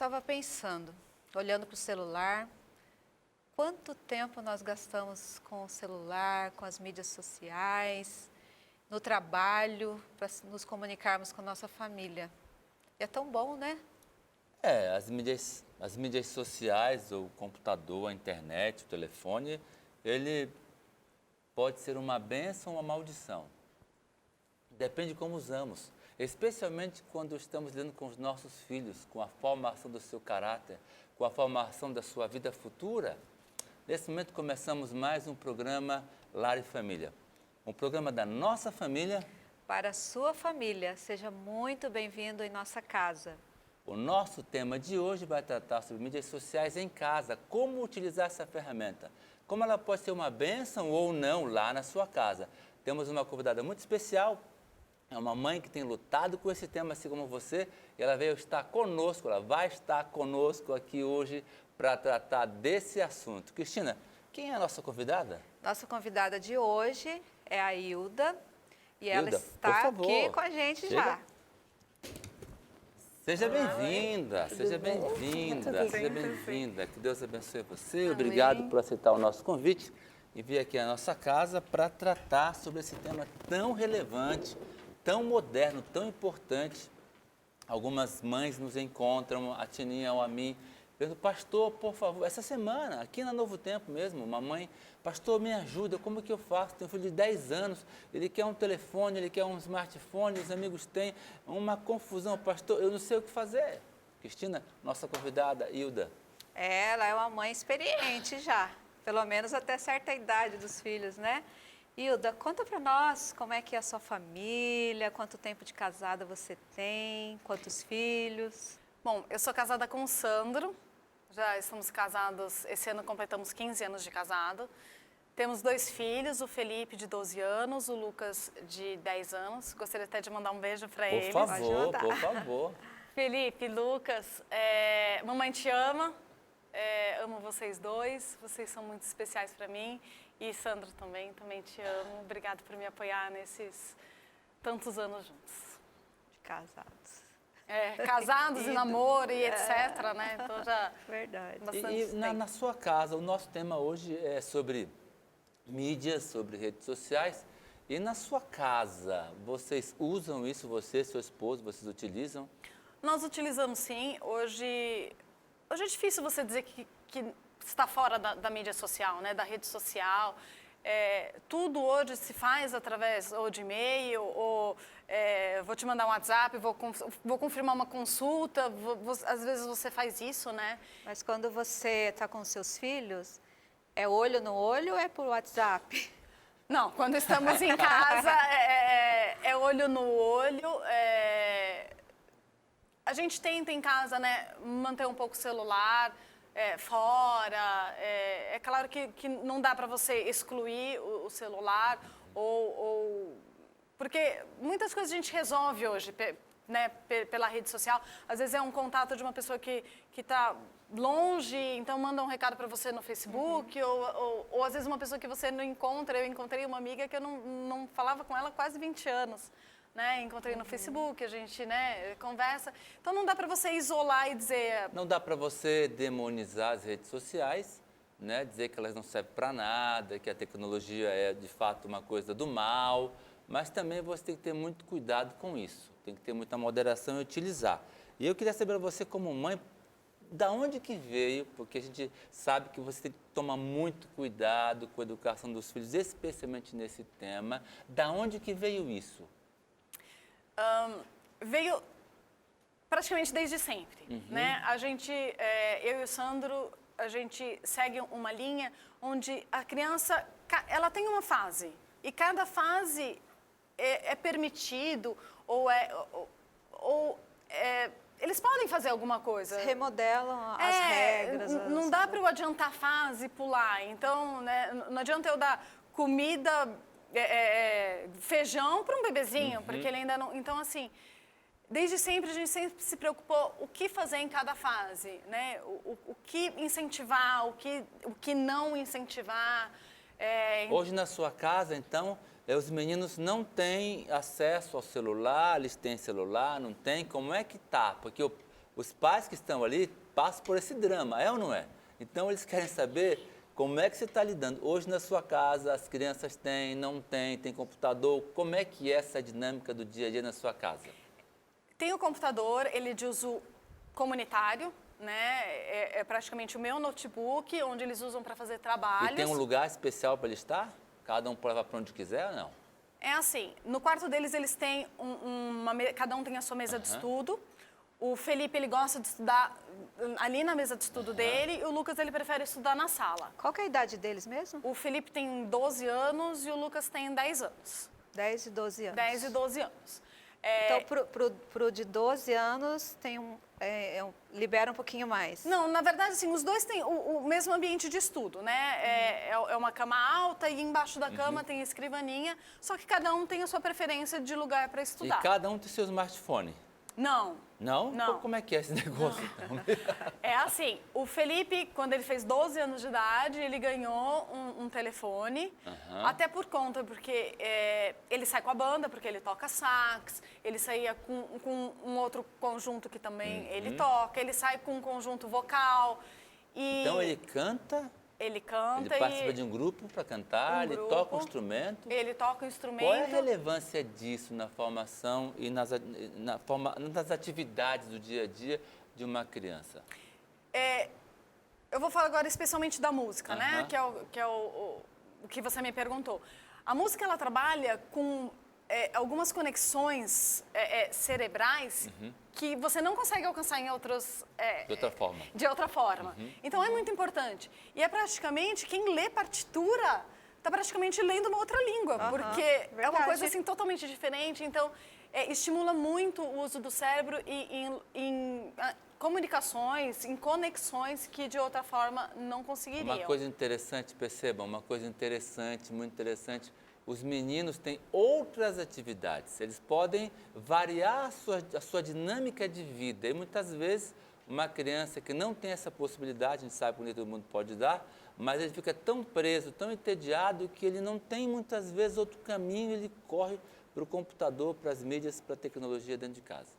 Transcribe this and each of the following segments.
estava pensando, olhando para o celular, quanto tempo nós gastamos com o celular, com as mídias sociais, no trabalho, para nos comunicarmos com a nossa família. E é tão bom, né? As mídias sociais, o computador, a internet, o telefone, ele pode ser uma bênção ou uma maldição. Depende de como usamos. Especialmente quando estamos lidando com os nossos filhos, com a formação do seu caráter, com a formação da sua vida futura. Nesse momento começamos mais um programa Lar e Família. Um programa da nossa família. Para a sua família, seja muito bem-vindo em nossa casa. O nosso tema de hoje vai tratar sobre mídias sociais em casa, como utilizar essa ferramenta, como ela pode ser uma bênção ou não lá na sua casa. Temos uma convidada muito especial, é uma mãe que tem lutado com esse tema, assim como você, e ela veio estar conosco, ela vai estar conosco aqui hoje para tratar desse assunto. Cristina, quem é a nossa convidada? Nossa convidada de hoje é a Hilda, e ela Hilda, está aqui com a gente já. Seja bem-vinda, seja bem-vinda, seja bem-vinda. Que Deus abençoe você. Obrigado por aceitar o nosso convite e vir aqui à nossa casa para tratar sobre esse tema tão relevante, tão moderno, tão importante. Algumas mães nos encontram, a Tininha ou a mim, perguntam, pastor, por favor, essa semana, aqui na Novo Tempo mesmo, uma mãe, pastor, me ajuda, como que eu faço? Tenho um filho de 10 anos, ele quer um telefone, ele quer um smartphone, os amigos têm, uma confusão, pastor, eu não sei o que fazer. Cristina, nossa convidada, Hilda. Ela é uma mãe experiente já, pelo menos até certa idade dos filhos, né? Hilda, conta para nós como é que é a sua família, quanto tempo de casada você tem, quantos filhos? Bom, eu sou casada com o Sandro, já estamos casados, esse ano completamos 15 anos de casado. Temos 2 filhos, o Felipe de 12 anos, o Lucas de 10 anos. Gostaria até de mandar um beijo para eles. Por favor, por favor. Felipe, Lucas, mamãe te ama, amo vocês dois, vocês são muito especiais para mim. E Sandro também te amo. Obrigado por me apoiar nesses tantos anos juntos. De casados. Casados e namoro e etc, né? Então já Verdade. bastante Na sua casa, o nosso tema hoje é sobre mídias, sobre redes sociais. E na sua casa, vocês usam isso, você, seu esposo, vocês utilizam? Nós utilizamos sim. Hoje é difícil você dizer que está fora da mídia social, né? Da rede social. Tudo hoje se faz através ou de e-mail, ou vou te mandar um WhatsApp, vou confirmar uma consulta, às vezes você faz isso, né? Mas quando você está com seus filhos, é olho no olho ou é por WhatsApp? Não, quando estamos em casa, é olho no olho. A gente tenta em casa, né, manter um pouco o celular fora. É claro que não dá para você excluir o celular, porque muitas coisas a gente resolve hoje, né, pela rede social. Às vezes é um contato de uma pessoa que está longe, então manda um recado para você no Facebook, ou às vezes uma pessoa que você não encontra. Eu encontrei uma amiga que eu não falava com ela há quase 20 anos. Né? Encontrei no Facebook, a gente, né, conversa. Então não dá para você isolar e dizer... Não dá para você demonizar as redes sociais, né? Dizer que elas não servem para nada, que a tecnologia é de fato uma coisa do mal, mas também você tem que ter muito cuidado com isso, tem que ter muita moderação e utilizar. E eu queria saber você como mãe, da onde que veio, porque a gente sabe que você tem que tomar muito cuidado com a educação dos filhos, especialmente nesse tema, da onde que veio isso? Veio praticamente desde sempre, né? A gente, eu e o Sandro, a gente segue uma linha onde a criança, ela tem uma fase, e cada fase é permitido, eles podem fazer alguma coisa. Remodelam as regras. Não dá para eu adiantar a fase e pular, então, né, não adianta eu dar comida... feijão para um bebezinho, porque ele ainda não... Então, assim, desde sempre a gente sempre se preocupou o que fazer em cada fase, né? O que incentivar, o que não incentivar. Hoje na sua casa, então, os meninos não têm acesso ao celular, eles têm celular, não têm? Como é que tá? Porque Os pais que estão ali passam por esse drama, é ou não é? Então, eles querem saber como é que você está lidando. Hoje, na sua casa, as crianças têm, não têm, tem computador. Como é que é essa dinâmica do dia a dia na sua casa? Tem o computador, ele é de uso comunitário, né? É praticamente o meu notebook, onde eles usam para fazer trabalhos. E tem um lugar especial para ele estar? Cada um pode levar para onde quiser ou não? É assim, no quarto deles, eles têm cada um tem a sua mesa de estudo. O Felipe, ele gosta de estudar ali na mesa de estudo dele, e o Lucas, ele prefere estudar na sala. Qual que é a idade deles mesmo? O Felipe tem 12 anos e o Lucas tem 10 anos. 10 e 12 anos. 10 e 12 anos. Então, pro de 12 anos, libera um pouquinho mais. Não, na verdade, assim, os dois têm o mesmo ambiente de estudo, né? É uma cama alta e embaixo da cama tem a escrivaninha, só que cada um tem a sua preferência de lugar para estudar. E cada um tem seu smartphone? Não. Não? Não. Como é que é esse negócio, então? É assim, o Felipe, quando ele fez 12 anos de idade, ele ganhou um telefone, até por conta, porque ele sai com a banda, porque ele toca sax, ele saía com um outro conjunto que também ele toca, ele sai com um conjunto vocal. Então ele canta? Ele canta. Ele participa de um grupo para cantar, ele toca um instrumento? Ele toca um instrumento. Qual é a relevância disso na formação e nas atividades do dia a dia de uma criança? Eu vou falar agora especialmente da música, né? Que é o que você me perguntou. A música, ela trabalha com algumas conexões cerebrais que você não consegue alcançar em outros... de outra forma. De outra forma. Então, é muito importante. E é praticamente, quem lê partitura está praticamente lendo uma outra língua, porque é uma coisa assim totalmente diferente. Então, estimula muito o uso do cérebro em comunicações, em conexões que de outra forma não conseguiriam. Uma coisa interessante, percebam, uma coisa interessante, muito interessante. Os meninos têm outras atividades, eles podem variar a sua dinâmica de vida. E muitas vezes, uma criança que não tem essa possibilidade, a gente sabe que nem todo mundo pode dar, mas ele fica tão preso, tão entediado, que ele não tem muitas vezes outro caminho, ele corre para o computador, para as mídias, para a tecnologia dentro de casa.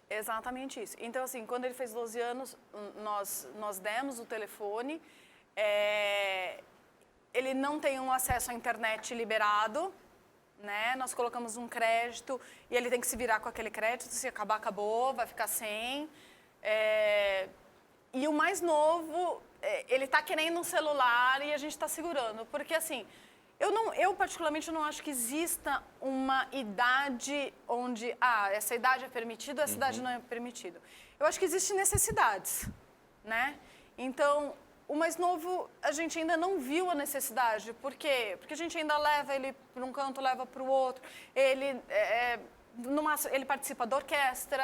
Exatamente isso. Então, assim, quando ele fez 12 anos, nós demos o telefone. Ele não tem um acesso à internet liberado, né? Nós colocamos um crédito e ele tem que se virar com aquele crédito. Se acabar, acabou, vai ficar sem. E o mais novo, ele está querendo um celular e a gente está segurando. Porque, assim, eu particularmente não acho que exista uma idade onde, essa idade é permitida, essa idade não é permitida. Eu acho que existem necessidades, né? Então, o mais novo, a gente ainda não viu a necessidade. Por quê? Porque a gente ainda leva ele para um canto, leva para o outro. Ele participa da orquestra,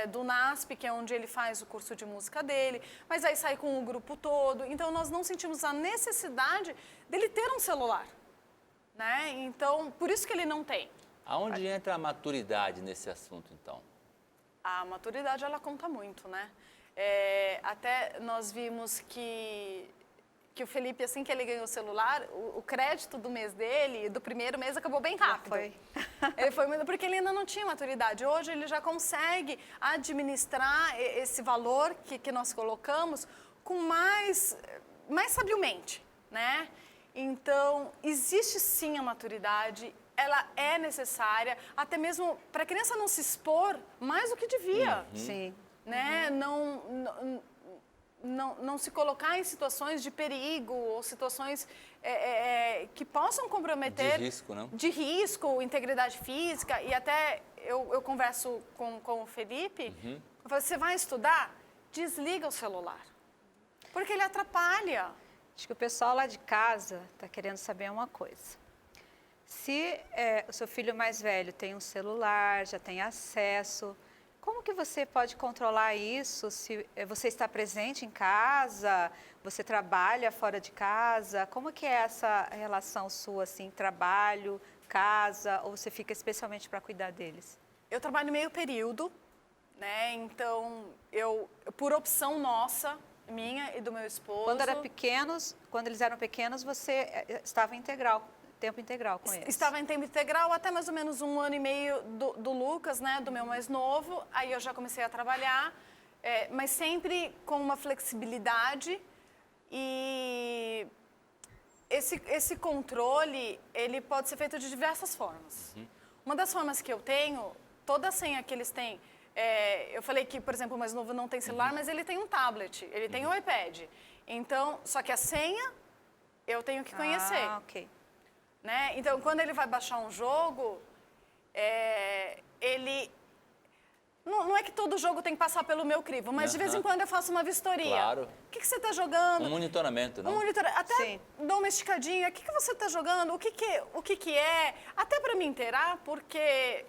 do NASP, que é onde ele faz o curso de música dele, mas aí sai com o grupo todo. Então, nós não sentimos a necessidade dele ter um celular, né? Então, por isso que ele não tem. Aonde entra a maturidade nesse assunto, então? A maturidade, ela conta muito, né? Até nós vimos que o Felipe, assim que ele ganhou o celular, o crédito do mês dele, do primeiro mês, acabou bem rápido. Foi. Ele foi muito, porque ele ainda não tinha maturidade. Hoje ele já consegue administrar esse valor que nós colocamos com mais sabiamente, né? Então, existe sim a maturidade, ela é necessária, até mesmo para a criança não se expor mais do que devia. Sim. Né? Não se colocar em situações de perigo ou situações que possam comprometer... De risco, não? De risco, integridade física. E até eu converso com o Felipe, eu falo, você vai estudar? Desliga o celular. Porque ele atrapalha. Acho que o pessoal lá de casa está querendo saber uma coisa. Se o seu filho mais velho tem um celular, já tem acesso... Como que você pode controlar isso? Se você está presente em casa, você trabalha fora de casa? Como que é essa relação sua, assim, trabalho, casa, ou você fica especialmente para cuidar deles? Eu trabalho meio período, né? Então, por opção nossa, minha e do meu esposo... Quando eles eram pequenos, você estava tempo integral com eles? Estava em tempo integral até mais ou menos 1 ano e meio do Lucas, né, do meu mais novo. Aí eu já comecei a trabalhar. mas sempre com uma flexibilidade e esse controle, ele pode ser feito de diversas formas. Uma das formas que eu tenho, toda a senha que eles têm, eu falei que, por exemplo, o mais novo não tem celular, mas ele tem um tablet, ele tem um iPad. Então, só que a senha eu tenho que conhecer. Ok. Né? Então, quando ele vai baixar um jogo, ele... Não é que todo jogo tem que passar pelo meu crivo, mas de vez em quando eu faço uma vistoria. Claro. O que você está jogando? Um monitoramento, não? Até Sim. dou uma esticadinha. O que você está jogando? O que é? Até para me inteirar, porque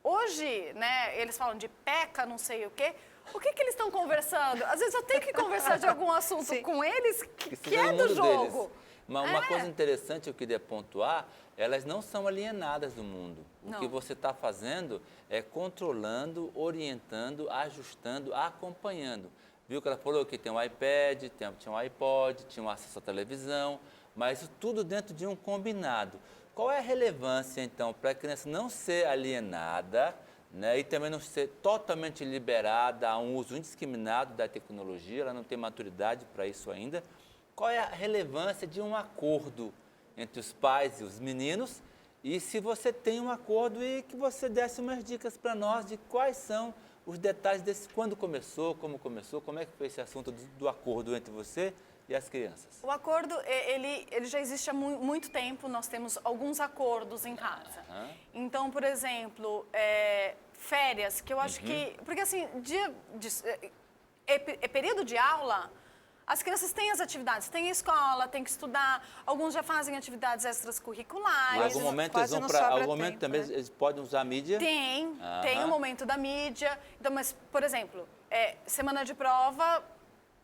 hoje, né, eles falam de peca, não sei o quê. O que eles estão conversando? Às vezes eu tenho que conversar de algum assunto Sim. com eles que seja é no do mundo jogo. deles. Mas uma coisa interessante que eu queria pontuar, elas não são alienadas do mundo. O que você está fazendo é controlando, orientando, ajustando, acompanhando. Viu que ela falou que tem um iPad, tinha um iPod, tinha um acesso à televisão, mas isso tudo dentro de um combinado. Qual é a relevância, então, para a criança não ser alienada, né, e também não ser totalmente liberada a um uso indiscriminado da tecnologia? Ela não tem maturidade para isso ainda. Qual é a relevância de um acordo entre os pais e os meninos? E se você tem um acordo, e que você desse umas dicas para nós de quais são os detalhes desse, quando começou, como é que foi esse assunto do acordo entre você e as crianças? O acordo, ele já existe há muito tempo, nós temos alguns acordos em casa. Então, por exemplo, férias, que eu acho que... Porque assim, período de aula, as crianças têm as atividades, tem a escola, tem que estudar, alguns já fazem atividades extracurriculares. Em algum momento, também eles podem usar a mídia? Tem o momento da mídia. Então, mas, por exemplo, semana de prova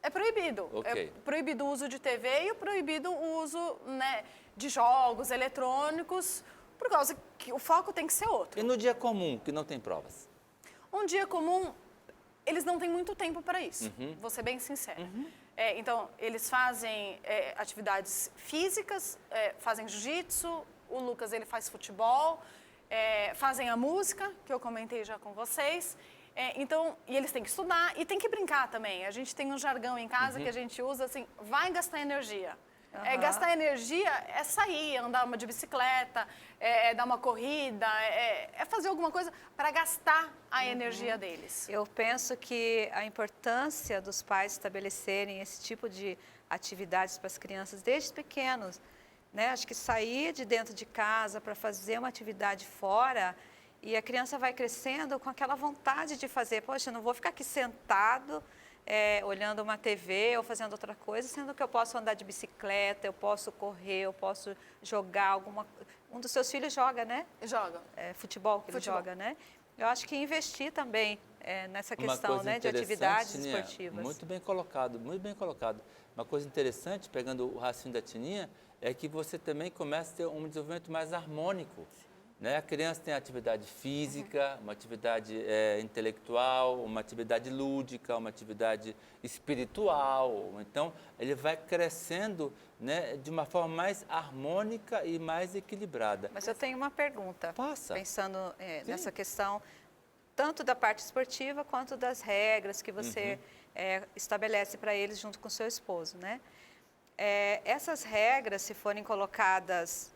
é proibido. Okay. É proibido o uso de TV e proibido o uso, né, de jogos eletrônicos, por causa que o foco tem que ser outro. E no dia comum, que não tem provas? Um dia comum, eles não têm muito tempo para isso, vou ser bem sincera. Então, eles fazem atividades físicas, fazem jiu-jitsu, o Lucas ele faz futebol, fazem a música, que eu comentei já com vocês. Então, e eles têm que estudar e têm que brincar também. A gente tem um jargão em casa que a gente usa assim, vai gastar energia. Gastar energia é sair, andar de bicicleta, dar uma corrida, fazer alguma coisa para gastar a energia deles. Eu penso que a importância dos pais estabelecerem esse tipo de atividades para as crianças desde pequenos, né? Acho que sair de dentro de casa para fazer uma atividade fora, e a criança vai crescendo com aquela vontade de fazer. Poxa, eu não vou ficar aqui sentado, olhando uma TV ou fazendo outra coisa, sendo que eu posso andar de bicicleta, eu posso correr, eu posso jogar alguma... Um dos seus filhos joga, né? Joga. Futebol que ele joga, né? Eu acho que investir também nessa questão, né, de atividades esportivas. Muito bem colocado, muito bem colocado. Uma coisa interessante, pegando o raciocínio da Tininha, é que você também começa a ter um desenvolvimento mais harmônico. Né? A criança tem atividade física, uma atividade intelectual, uma atividade lúdica, uma atividade espiritual. Então, ele vai crescendo, né, de uma forma mais harmônica e mais equilibrada. Mas eu tenho uma pergunta, pensando nessa questão, tanto da parte esportiva quanto das regras que você estabelece para eles junto com o seu esposo, né? Essas regras, se forem colocadas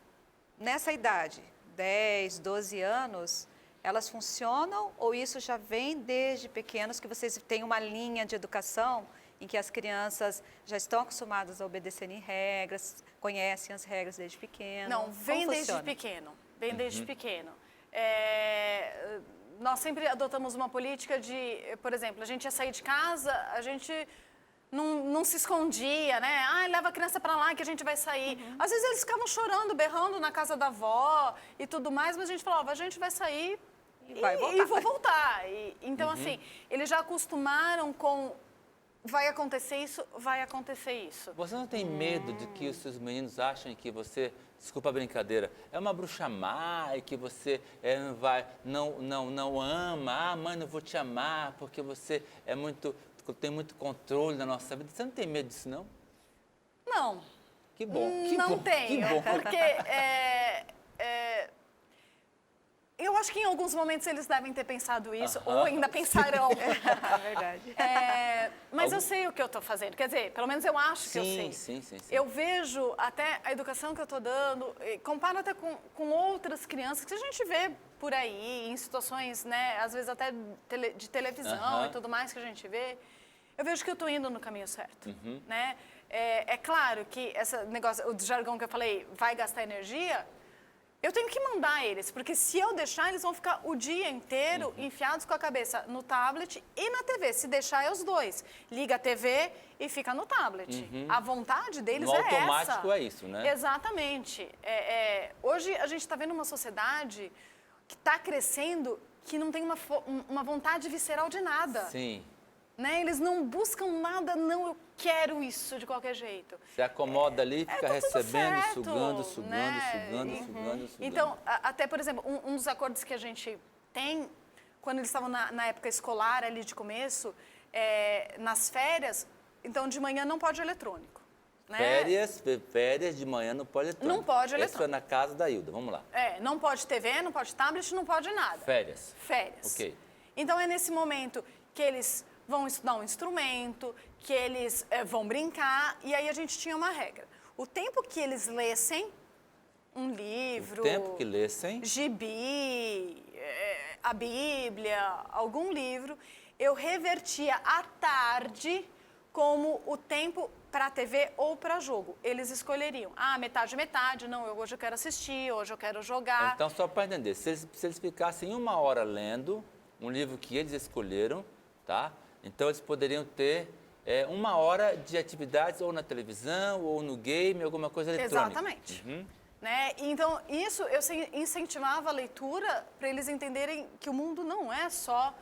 nessa idade, 10, 12 anos, elas funcionam ou isso já vem desde pequenos, que vocês têm uma linha de educação em que as crianças já estão acostumadas a obedecerem regras, conhecem as regras desde pequeno? Não, vem Como desde funciona? pequeno, vem desde pequeno. Nós sempre adotamos uma política de, por exemplo, a gente ia sair de casa, a gente... Não se escondia, né? Leva a criança para lá que a gente vai sair. Às vezes eles ficavam chorando, berrando na casa da avó e tudo mais, mas a gente falava, a gente vai sair e vou voltar. Então, assim, eles já acostumaram com vai acontecer isso, vai acontecer isso. Você não tem medo de que os seus meninos achem que você, desculpa a brincadeira, é uma bruxa má e que você não ama, mãe, não vou te amar porque você tem muito controle da nossa vida. Você não tem medo disso, não? Não. Que bom, não tenho, porque acho que em alguns momentos eles devem ter pensado isso, ou ainda pensarão. É verdade. Mas eu sei o que eu estou fazendo. Quer dizer, pelo menos eu acho que eu sei. Sim. Eu vejo até a educação que eu estou dando, comparo até com outras crianças que a gente vê por aí, em situações, né, às vezes até de televisão e tudo mais que a gente vê. Eu vejo que eu estou indo no caminho certo, né? É claro que esse negócio, o jargão que eu falei, vai gastar energia, eu tenho que mandar eles, porque se eu deixar, eles vão ficar o dia inteiro enfiados com a cabeça no tablet e na TV. Se deixar, é os dois. Liga a TV e fica no tablet. A vontade deles No é essa. automático é isso, né? Exatamente. Hoje a gente está vendo uma sociedade que está crescendo, que não tem uma vontade visceral de nada. Sim. Né? Eles não buscam nada, não, eu quero isso de qualquer jeito. Se acomoda ali, fica tá tudo recebendo, certo, sugando. Então, até, por exemplo, um dos acordos que a gente tem, quando eles estavam na época escolar, ali de começo, nas férias, então de manhã não pode eletrônico. Né? Férias de manhã não pode eletrônico. Não pode eletrônico. Essa foi na casa da Hilda, vamos lá. Não pode TV, não pode tablet, não pode nada. Férias. Ok. Então, é nesse momento que eles vão estudar um instrumento, que eles vão brincar, e aí a gente tinha uma regra. O tempo que eles lessem um livro... O tempo que lessem... Gibi, a Bíblia, algum livro, eu revertia à tarde como o tempo para a TV ou para jogo. Eles escolheriam. Metade, não, hoje eu quero assistir, hoje eu quero jogar. Então, só para entender, se eles ficassem 1 hora lendo um livro que eles escolheram, tá? Então, eles poderiam ter 1 hora de atividades ou na televisão, ou no game, alguma coisa eletrônica. Exatamente. Né? Então, isso eu incentivava a leitura para eles entenderem que o mundo não é só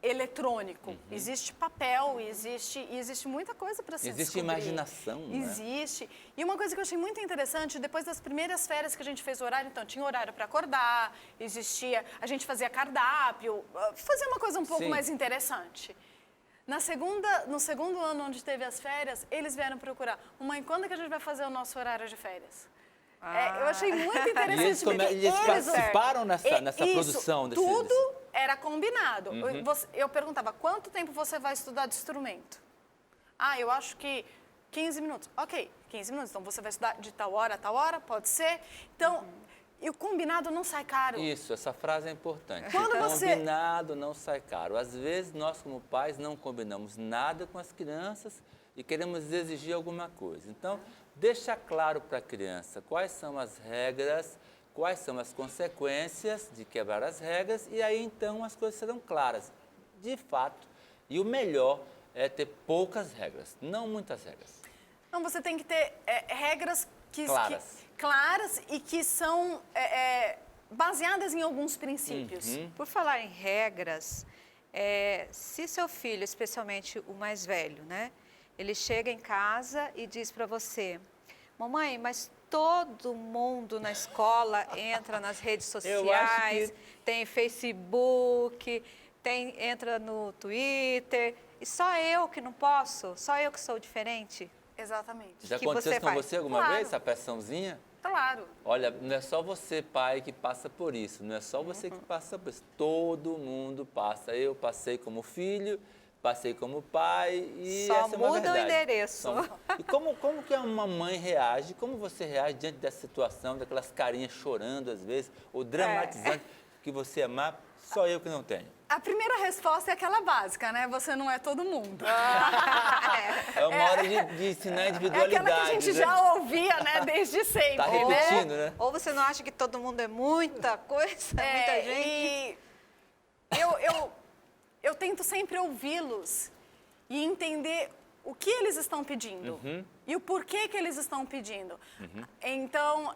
eletrônico. Existe papel, existe muita coisa para se descobrir. Existe imaginação, né? Existe. E uma coisa que eu achei muito interessante, depois das primeiras férias que a gente fez o horário, então tinha horário para acordar, a gente fazia cardápio, fazia uma coisa um pouco mais interessante. No segundo ano, onde teve as férias, eles vieram procurar. Mãe, quando é que a gente vai fazer o nosso horário de férias? Eu achei muito interessante. E eles participaram nessa produção desse... Tudo era combinado. Eu perguntava, quanto tempo você vai estudar de instrumento? Eu acho que 15 minutos. Ok, 15 minutos. Então, você vai estudar de tal hora a tal hora, pode ser. Então, e o combinado não sai caro. Isso, essa frase é importante. Quando Combinado não sai caro. Às vezes, nós como pais não combinamos nada com as crianças e queremos exigir alguma coisa. Então, deixa claro para a criança quais são as regras, quais são as consequências de quebrar as regras e aí, então, as coisas serão claras. De fato, e o melhor é ter poucas regras, não muitas regras. Não, você tem que ter regras claras e que são baseadas em alguns princípios. Por falar em regras, se seu filho, especialmente o mais velho, né? Ele chega em casa e diz para você, mamãe, mas todo mundo na escola entra nas redes sociais, tem Facebook, entra no Twitter, e só eu que não posso? Só eu que sou diferente? Exatamente. Já aconteceu com você alguma vez, essa pressãozinha? Claro. Olha, não é só você, pai, que passa por isso, não é só você que passa por isso, todo mundo passa. Eu passei como filho, passei como pai e só essa é uma muda verdade. o endereço. E como que uma mãe reage? Como você reage diante dessa situação, daquelas carinhas chorando às vezes, ou dramatizando que você amar, só eu que não tenho? A primeira resposta é aquela básica, né? Você não é todo mundo. É uma hora de ensinar individualidade. É aquela que a gente já ouvia, né? Desde sempre. Tá repetindo, né? Ou você não acha que todo mundo é muita coisa, muita gente? E eu tento sempre ouvi-los e entender o que eles estão pedindo e o porquê que eles estão pedindo. Então,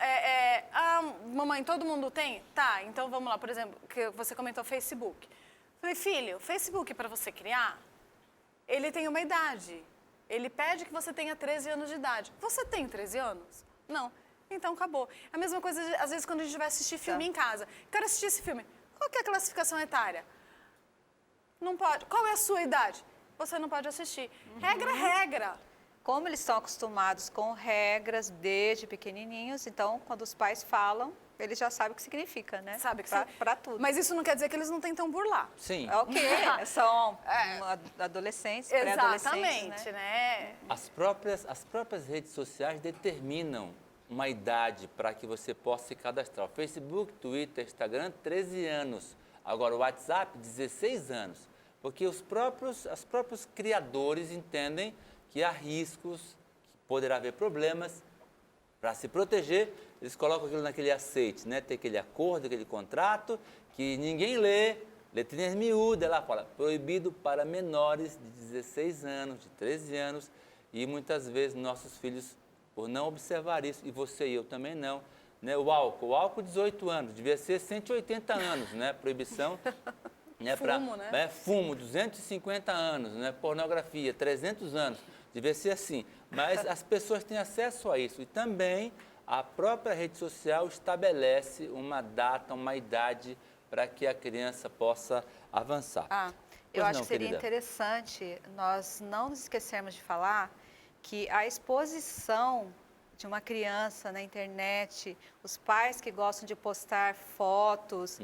mamãe, todo mundo tem? Tá, então vamos lá. Por exemplo, que você comentou Facebook. Falei, filho, Facebook para você criar, ele tem uma idade. Ele pede que você tenha 13 anos de idade. Você tem 13 anos? Não. Então, acabou. A mesma coisa, às vezes, quando a gente vai assistir filme em casa. Quero assistir esse filme. Qual que é a classificação etária? Não pode. Qual é a sua idade? Você não pode assistir. Regra, regra. Como eles estão acostumados com regras desde pequenininhos, então, quando os pais falam, ele já sabe o que significa, né? Sabe que Para tudo. Mas isso não quer dizer que eles não tentam burlar. Sim. Ok, são adolescentes, pré-adolescentes, Exatamente, né? As próprias redes sociais determinam uma idade para que você possa se cadastrar. O Facebook, Twitter, Instagram, 13 anos. Agora, o WhatsApp, 16 anos. Porque os próprios criadores entendem que há riscos, que poderá haver problemas. Para se proteger, eles colocam aquilo naquele aceite, né? Tem aquele acordo, aquele contrato, que ninguém lê, letrinhas miúdas, lá fala, proibido para menores de 16 anos, de 13 anos, e muitas vezes nossos filhos, por não observar isso, e você e eu também não, né? O álcool 18 anos, devia ser 180 anos, né? Proibição. Né? Fumo, né? Fumo, 250 anos, né? Pornografia, 300 anos, devia ser assim. Mas as pessoas têm acesso a isso e também a própria rede social estabelece uma data, uma idade para que a criança possa avançar. Eu Pois acho não, que seria querida? interessante nós não nos esquecermos de falar que a exposição de uma criança na internet, os pais que gostam de postar fotos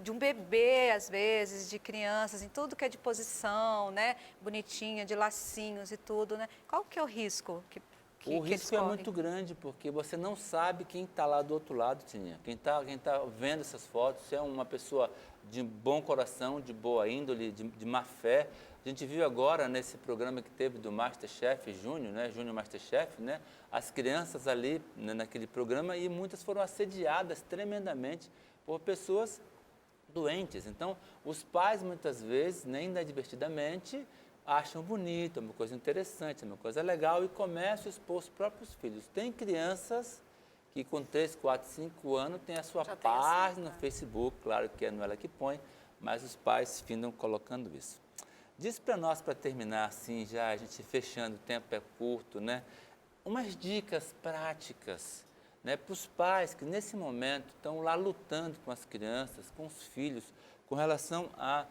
de um bebê, às vezes, de crianças, em tudo que é de posição, né? Bonitinha, de lacinhos e tudo, né? Qual que é o risco que O eles risco é correm? muito grande, porque você não sabe quem está lá do outro lado, Tininha. Quem tá vendo essas fotos, se é uma pessoa de bom coração, de boa índole, de má fé. A gente viu agora nesse programa que teve do Masterchef Júnior, né? Júnior Masterchef, né? As crianças ali, né, naquele programa, e muitas foram assediadas tremendamente por pessoas doentes. Então, os pais, muitas vezes, nem inadvertidamente, acham bonito, é uma coisa interessante, é uma coisa legal e começam a expor os próprios filhos. Tem crianças que com 3, 4, 5 anos têm a sua Já tem página no Facebook, claro que não é ela que põe, mas os pais findam colocando isso. Diz para nós, para terminar assim, já a gente fechando, o tempo é curto, né? Umas dicas práticas, né, para os pais que nesse momento estão lá lutando com as crianças, com os filhos, com relação a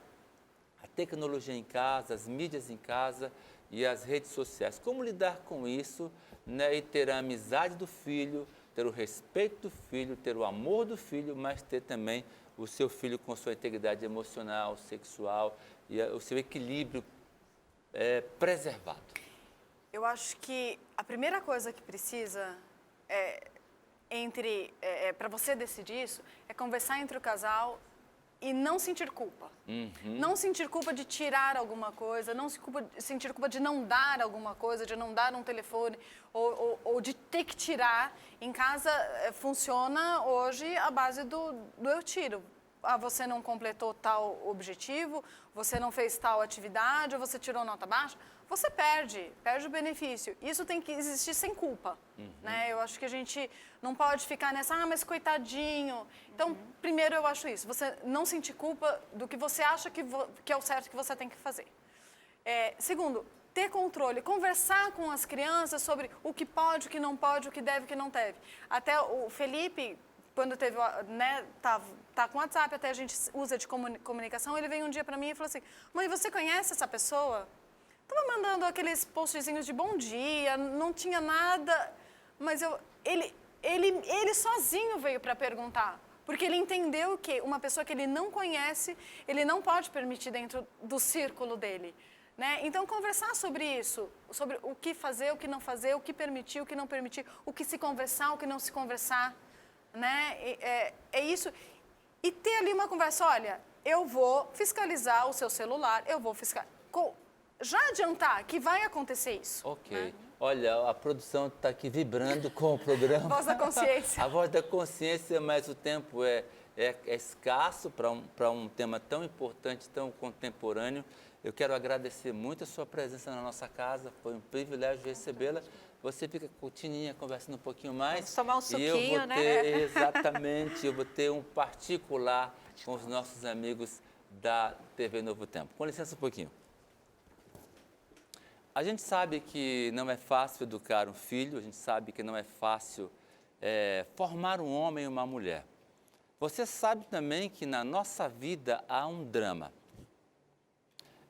tecnologia em casa, as mídias em casa e as redes sociais. Como lidar com isso, né, e ter a amizade do filho, ter o respeito do filho, ter o amor do filho, mas ter também o seu filho com sua integridade emocional, sexual e o seu equilíbrio preservado. Eu acho que a primeira coisa que precisa para você decidir isso é conversar entre o casal e não sentir culpa. Não sentir culpa de tirar alguma coisa, não sentir culpa de não dar alguma coisa, de não dar um telefone ou de ter que tirar. Em casa funciona hoje a base do eu tiro. Você não completou tal objetivo, você não fez tal atividade, ou você tirou nota baixa, você perde o benefício. Isso tem que existir sem culpa, né? Eu acho que a gente não pode ficar nessa, mas coitadinho. Então, primeiro eu acho isso, você não sentir culpa do que você acha que é o certo que você tem que fazer. Segundo, ter controle, conversar com as crianças sobre o que pode, o que não pode, o que deve, o que não deve. Até o Felipe, quando teve, né, tá com o WhatsApp, até a gente usa de comunicação, ele veio um dia para mim e falou assim, mãe, você conhece essa pessoa? Tava mandando aqueles postzinhos de bom dia, não tinha nada, mas ele sozinho veio para perguntar, porque ele entendeu que uma pessoa que ele não conhece, ele não pode permitir dentro do círculo dele, né? Então, conversar sobre isso, sobre o que fazer, o que não fazer, o que permitir, o que não permitir, o que se conversar, o que não se conversar, né? É isso. E ter ali uma conversa, olha, eu vou fiscalizar o seu celular, eu vou fiscalizar. Já adiantar que vai acontecer isso. Ok. Né? Olha, a produção está aqui vibrando com o programa. Voz da consciência. A voz da consciência, mas o tempo é escasso para um tema tão importante, tão contemporâneo. Eu quero agradecer muito a sua presença na nossa casa. Foi um privilégio recebê-la. Você fica com o Tininha conversando um pouquinho mais. Vamos tomar um suquinho, e eu vou né? ter, exatamente, eu vou ter um particular com os nossos amigos da TV Novo Tempo. Com licença um pouquinho. A gente sabe que não é fácil educar um filho, a gente sabe que não é fácil formar um homem e uma mulher. Você sabe também que na nossa vida há um drama.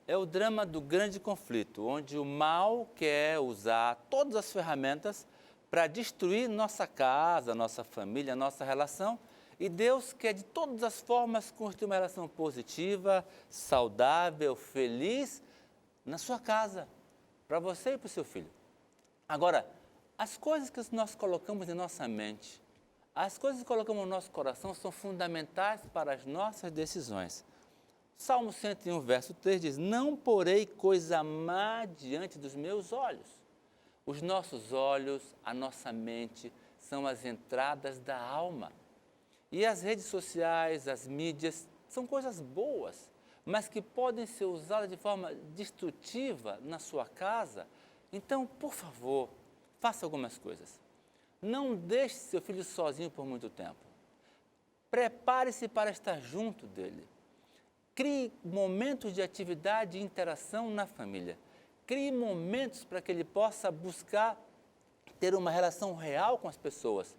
É o drama do grande conflito, onde o mal quer usar todas as ferramentas para destruir nossa casa, nossa família, nossa relação. E Deus quer de todas as formas construir uma relação positiva, saudável, feliz na sua casa, para você e para o seu filho. Agora, as coisas que nós colocamos em nossa mente, as coisas que colocamos no nosso coração são fundamentais para as nossas decisões. Salmo 101, verso 3 diz: não porei coisa má diante dos meus olhos. Os nossos olhos, a nossa mente, são as entradas da alma. E as redes sociais, as mídias, são coisas boas, mas que podem ser usadas de forma destrutiva na sua casa. Então, por favor, faça algumas coisas. Não deixe seu filho sozinho por muito tempo. Prepare-se para estar junto dele. Crie momentos de atividade e interação na família. Crie momentos para que ele possa buscar ter uma relação real com as pessoas.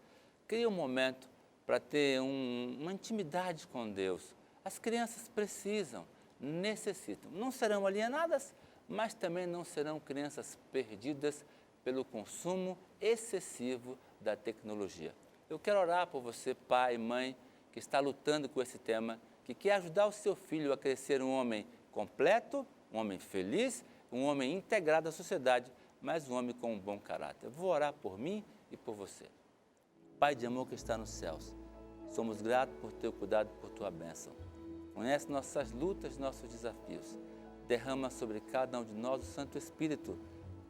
Crie um momento para ter uma intimidade com Deus. As crianças precisam, necessitam. Não serão alienadas, mas também não serão crianças perdidas pelo consumo excessivo da tecnologia. Eu quero orar por você, pai e mãe, que está lutando com esse tema, que quer ajudar o seu filho a crescer um homem completo, um homem feliz, um homem integrado à sociedade, mas um homem com um bom caráter. Eu vou orar por mim e por você. Pai de amor que está nos céus, somos gratos por teu cuidado, por tua bênção. Conhece nossas lutas, nossos desafios. Derrama sobre cada um de nós o Santo Espírito,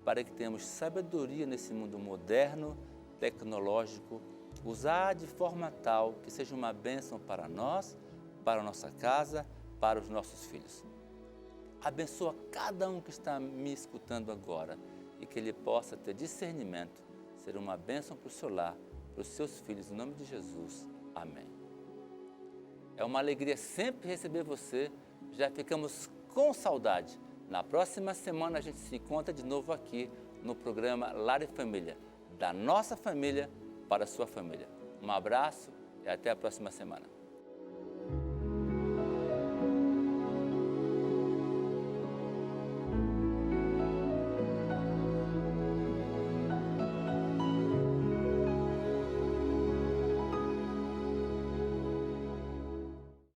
para que tenhamos sabedoria nesse mundo moderno, tecnológico, usar de forma tal que seja uma bênção para nós, para a nossa casa, para os nossos filhos. Abençoa cada um que está me escutando agora e que ele possa ter discernimento, ser uma bênção para o seu lar, para os seus filhos, em nome de Jesus. Amém. É uma alegria sempre receber você, já ficamos com saudade. Na próxima semana a gente se encontra de novo aqui no programa Lar e Família, da nossa família para a sua família. Um abraço e até a próxima semana.